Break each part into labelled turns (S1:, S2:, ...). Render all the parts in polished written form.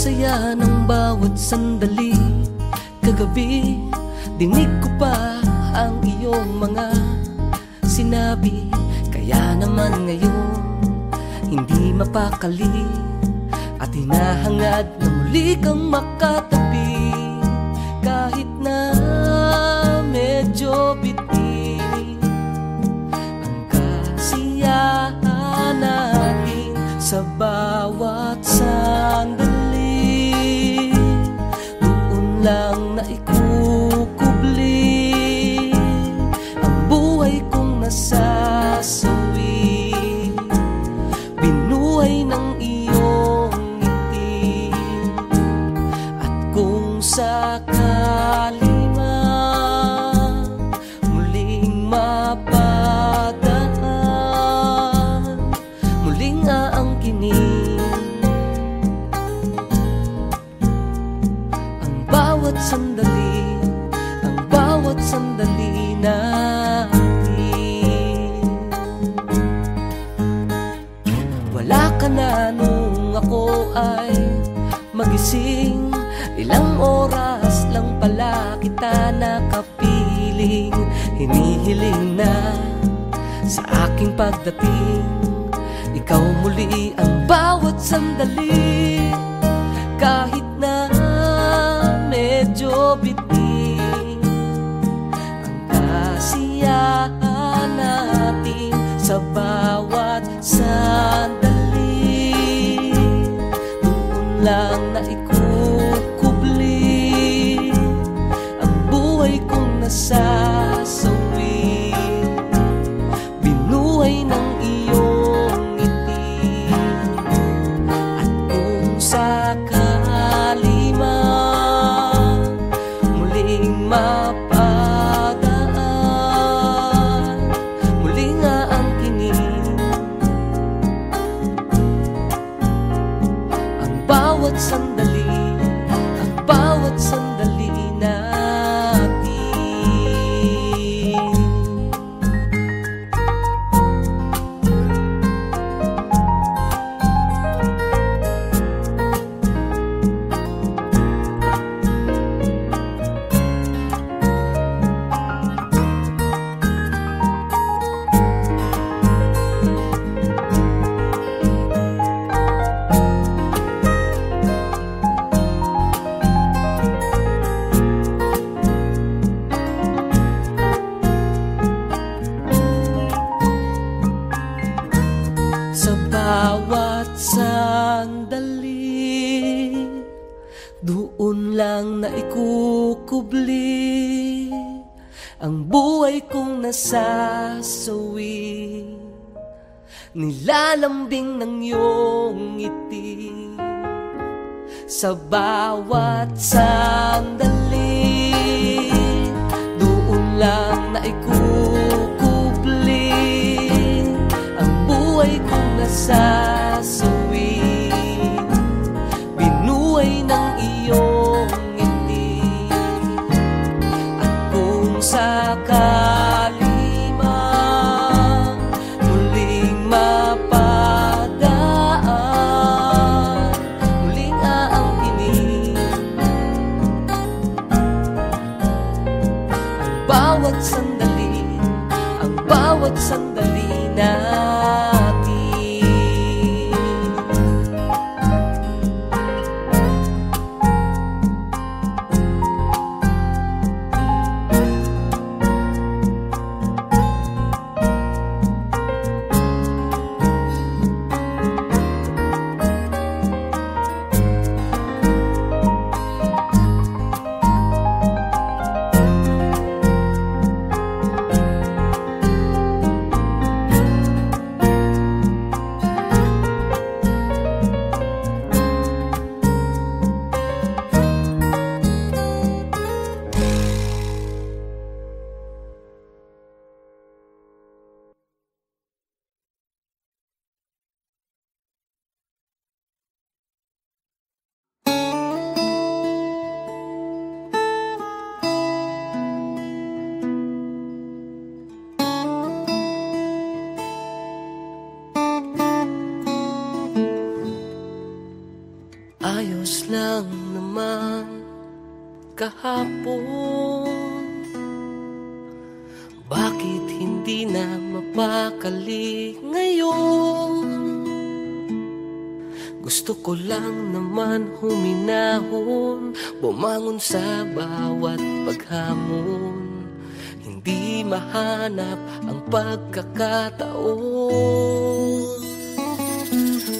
S1: saya ng bawat sandali. Kagabi, dinig ko pa ang iyong mga sinabi. Kaya naman ngayon, hindi mapakali at hinahangad na muli kang makatabi. Kahit na medyo bitin ang kasiyahan natin sa bawat sandali, doon lang naikukubli ang buhay kong nasasawi. Binuhay ng iyong ngiti, at kung sakali man muling mapadaan, muling aangkinin ang bawat sandali, ang bawat sandali natin. Wala ka na nung ako ay magising. Ilang oras lang pala kita nakapiling. Hinihiling na sa aking pagdating, ikaw muli ang bawat sandali. Kahit na medyo bitin ang kasiyahan natin sa bawat sandali, doon lang naikukubli ang buhay kong nasasawi. Binuhay ng iyong ngiti, at kung sakali man muling mapadaan, muling aangkinin ang bawat sandali, ang bawat sandali natin. Sa bawat sandali, doon lang naikukubli ang buhay kong nasasawi. Nilalambing ng iyong ngiti sa bawat sandali, doon lang naikukubli ang buhay kong nasasawi. Binuhay ng iyong ngiti, at kung sakali man muling mapadaan, muling aangkinin ang bawat sandali, ang bawat sandali natin. lang naman kahapon, bakit hindi na mapakali ngayon? Gusto ko lang naman huminahon, bumangon sa bawat paghamon, hindi mahanap ang pagkakataon.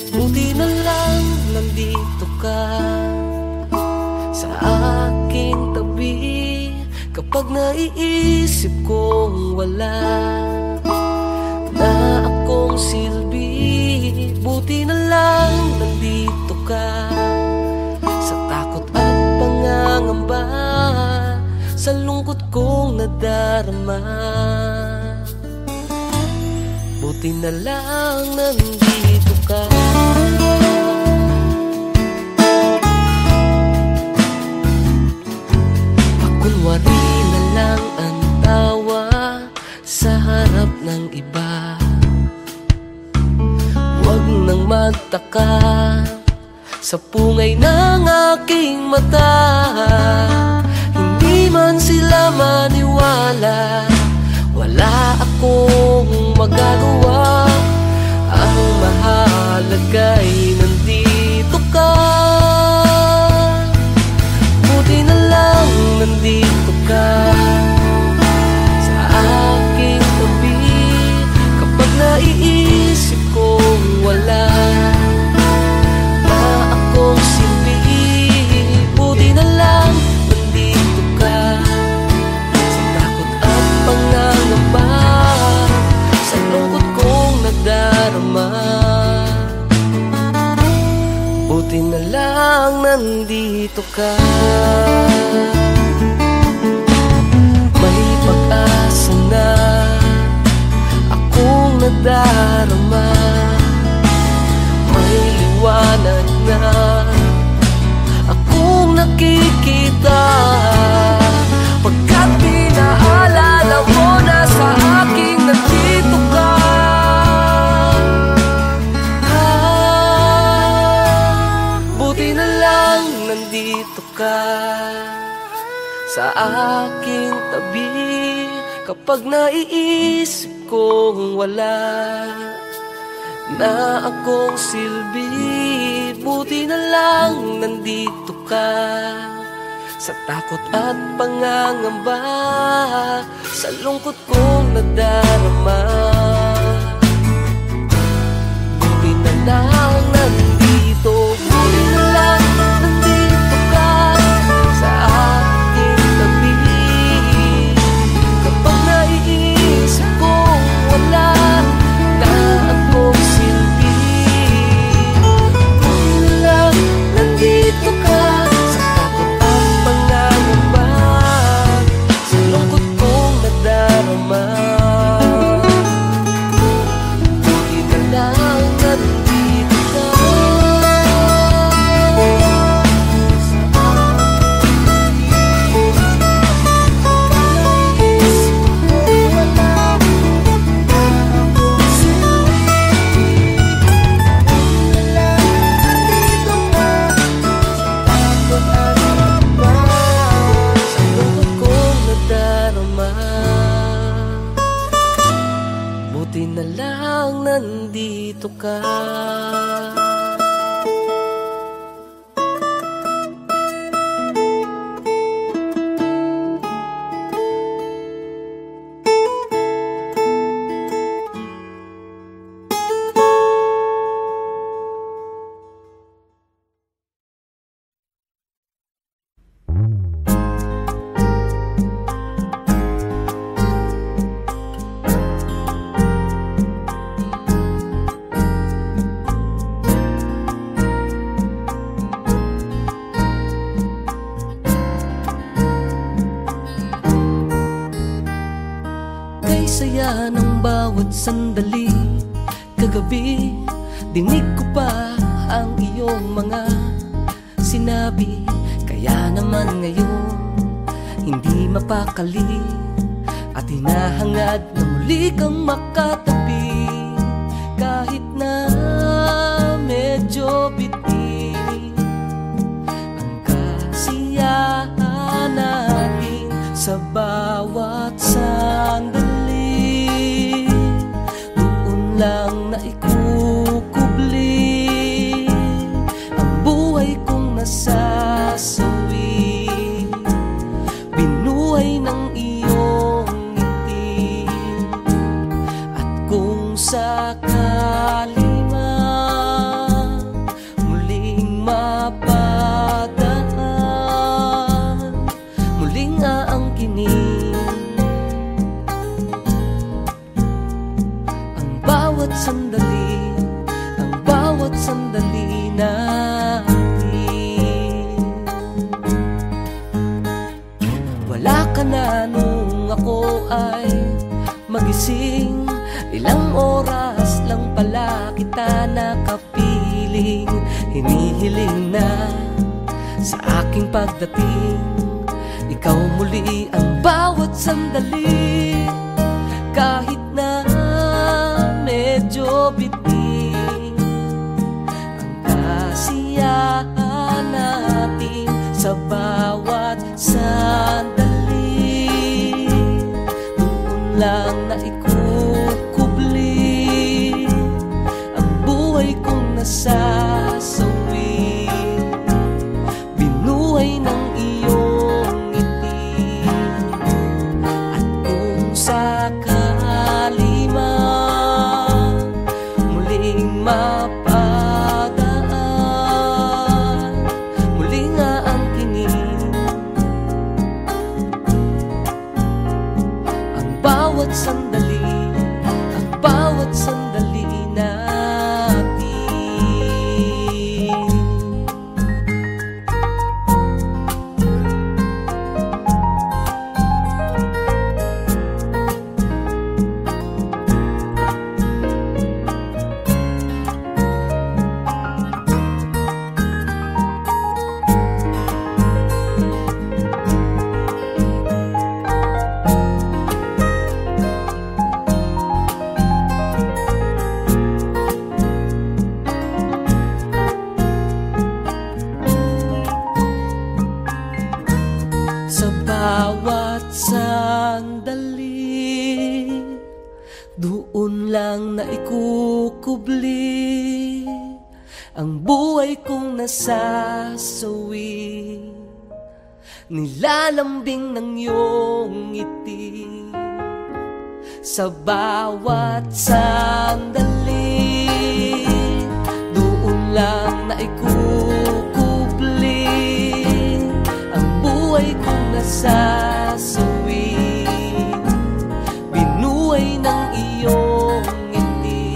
S1: Buti na lang nandito ka sa aking tabi, kapag naiisip kong wala na akong silbi. Buti na lang nandito ka sa takot at pangangamba, sa lungkot kong nadarama. Buti na lang nandito ka. Pakunwari na lang ang tawa sa harap ng iba. Huwag nang magtaka sa pungay ng aking mata. Hindi man sila maniwala, wala akong magagawa. Ang mahalaga'y nandito ka. Buti na lang nandito ka sa aking tabi, kapag naiisip kong wala na akong silbi. Buti na lang nandito ka sa takot at pangangamba, sa lungkot kong nadarama. Buti na lang nandito ka. May pag-asa na akong nadarama, may liwanag na akong nakikita, pagkat pinaalala mo na sa aking nandito ka. Buti na lang nandito ka sa aking tabi, kapag naiisip kong wala na akong silbi. Buti na lang nandito ka sa takot at pangangamba, sa lungkot kong nadarama. Buti na lang nandito, buti na lang nandito ka sa aking tabi, kapag naiisip kong wala na akong silbi. Buti na lang nandito ka sa takot at pangangamba, sa lungkot kong nadarama. Buti na lang nandito ka. Buti na lang nandito ka. Saya ng bawat sandali, kagabi dinig ko pa ang iyong mga sinabi. Kaya naman ngayon hindi mapakali, at hinahangad na muli kang makatabi. Kahit na medyo biti, sakali man muling mapadaan, muling aangkinin ang bawat sandali, ang bawat sandali natin. Wala ka na nung ako ay magising, ilang oras lang pala kita nakapiling. Hinihiling na sa aking pagdating, ikaw muli ang bawat sandali. Kahit na medyo biting ang kasiyahan natin sa bawat sandali, doon lang na ikukubli ang buhay kong nasasawi, binuhay ng iyong ngiti. At kung sakali man muling mapadaan, muling aangkinin ang bawat sandali, ang bawat sandali natin. Sa bawat sandali, doon lang na ikukubli ang buhay kong nasasawi, nilalambing ng iyong ngiti. Sa bawat sandali, doon lang na ikukubli ang buhay kong nasasawi, binuhay ng iyong ngiti.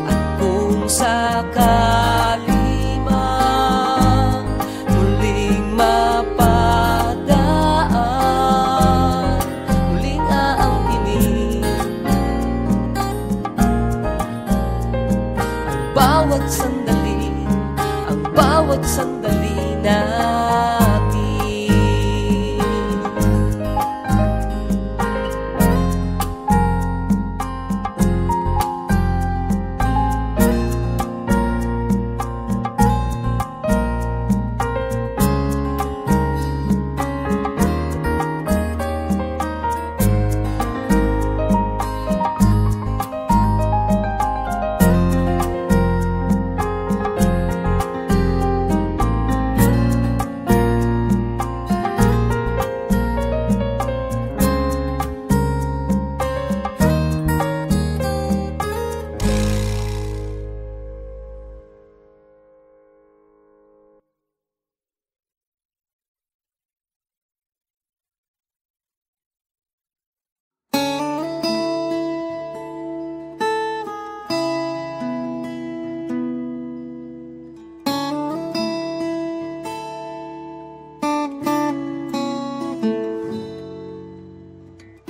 S1: At kung sakali man muling mapadaan, muling aangkinin ang bawat sandali, ang bawat sandali natin.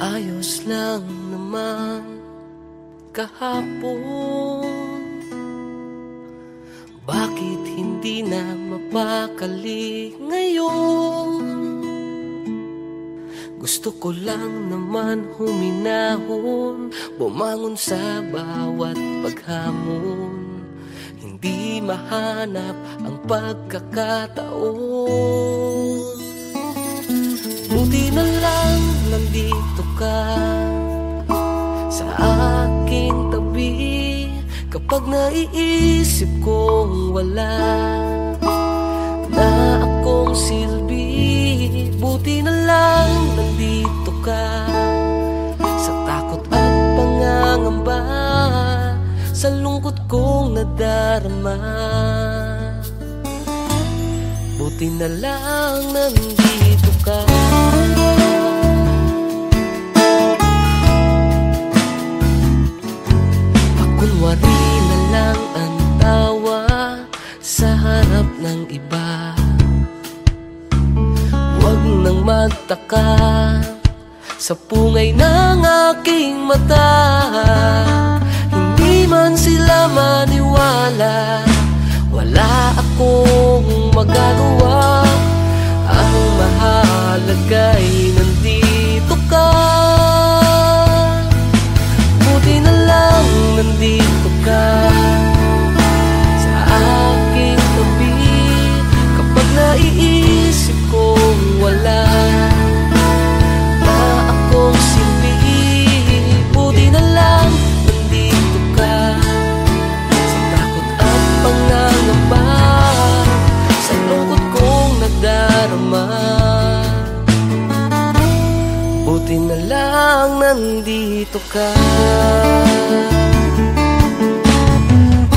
S1: Ayos lang naman kahapon, bakit hindi na mapakali ngayon? Gusto ko lang naman huminahon, bumangon sa bawat paghamon, hindi mahanap ang pagkakataon. Buti na lang nandito ka sa aking tabi, kapag naiisip kong wala na akong silbi. Buti na lang nandito ka sa takot at pangangamba, lungkot kong nadarama. Buti na lang nandito ka. Pakunwari na lang ang tawa sa harap ng iba. Huwag nang magtaka sa pungay ng aking mata. Hindi man sila maniwala, wala akong magagawa. Ang mahalaga'y nandito ka. Buti na lang nandito ka sa aking tabi. Kapag naiisip kong wala na akong silbi, buti na lang nandito ka. Sa takot at pangangamba, sa lungkot kong nadarama, buti na lang nandito ka.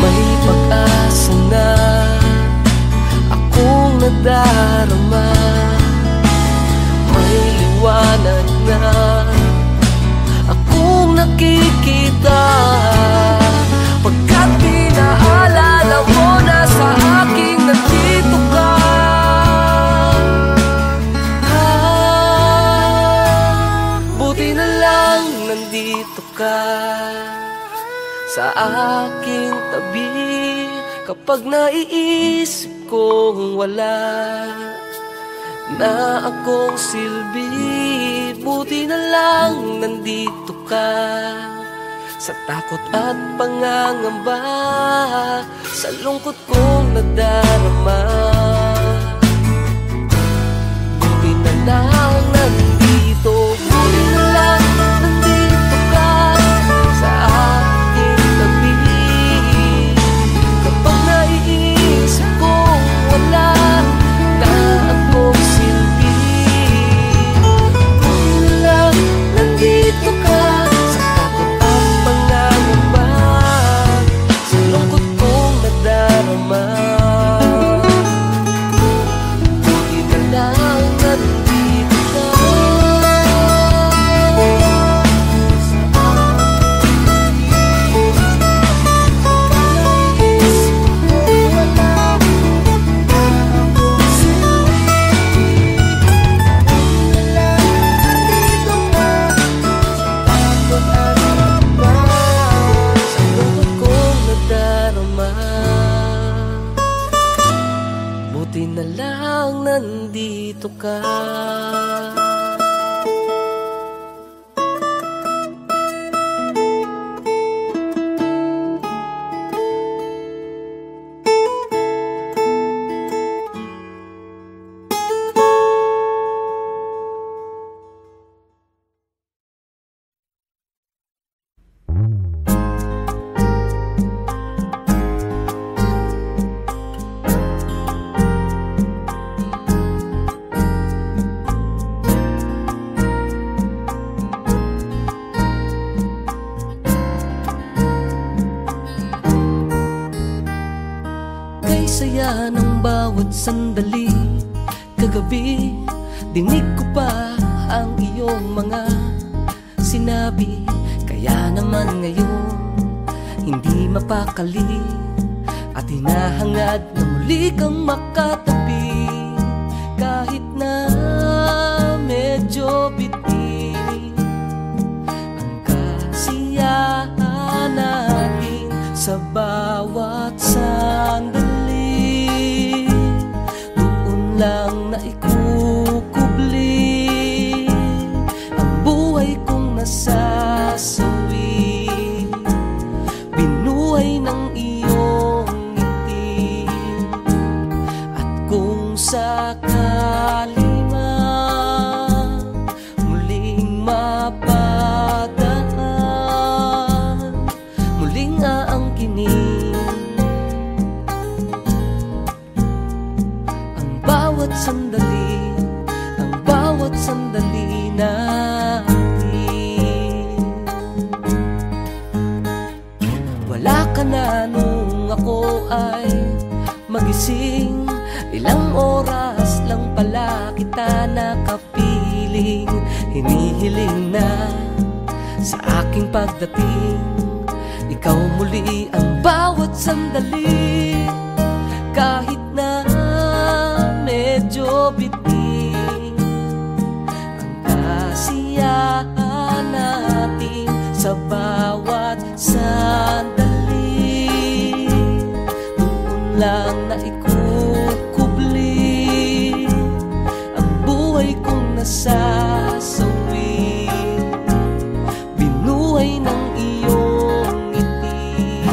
S1: May pag-asa na akong nadarama, may liwanag na akong nakikita. Pagkat pinaalala mo na sa aking nandito ka. Buti na lang nandito ka sa aking tabi. Kapag naiisip kong wala na akong silbi, buti na lang nandito ka. Sa takot at pangangamba, sa lungkot kong nadarama, buti na lang nandito. Buti na lang nandito ka sa aking tabi. Kapag naiisip kong wala na akong silbi, buti na lang nandito ka. Sa takot at pangangamba, sa lungkot kong nadarama, buti na lang nandito ka. Buti na lang nandito ka. Saya ng bawat sandali. Kagabi, dinig ko pa ang iyong mga sinabi. Kaya naman ngayon, hindi mapakali at hinahangad na muli kang makatabi. Kahit na medyo bitin ang kasiyahan natin sa bawat sandali, lang na ikukubli ang buhay kong nasasawi. Binuhay ng iyong ngiti, at kung sakali man muling mapadaan, muling aangkinin ako ay magising, ilang oras lang pala kita nakapiling. Hinihiling na sa aking pagdating, ikaw muli ang bawat sandali. Kahit na medyo bitin ang kasiyahan natin sa bawat sandali, doon lang na ikukubli ang buhay kong nasasawi. Binuhay ng iyong ngiti,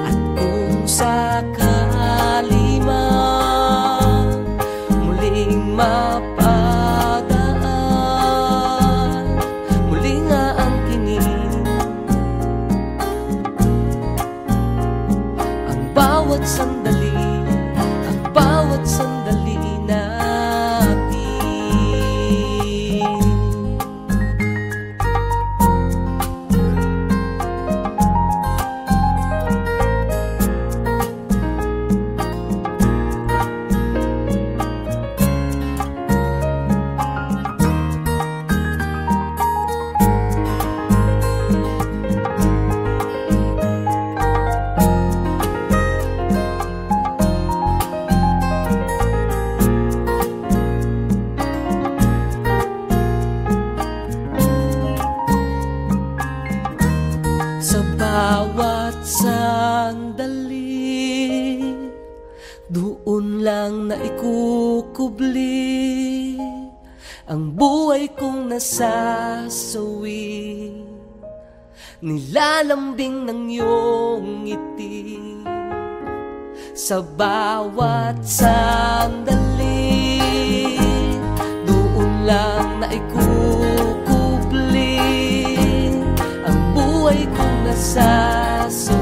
S1: at kung sakali man muling mapadaan, muli nga ang kinig, ang bawat sandali, ang bawat sandali natin. Sa bawat sandali, doon lang na ikukubli ang buhay kong nasasawi. Nilalambing ng iyong ngiti sa bawat sandali, doon lang na ikukubli ang buhay kong nasasawi.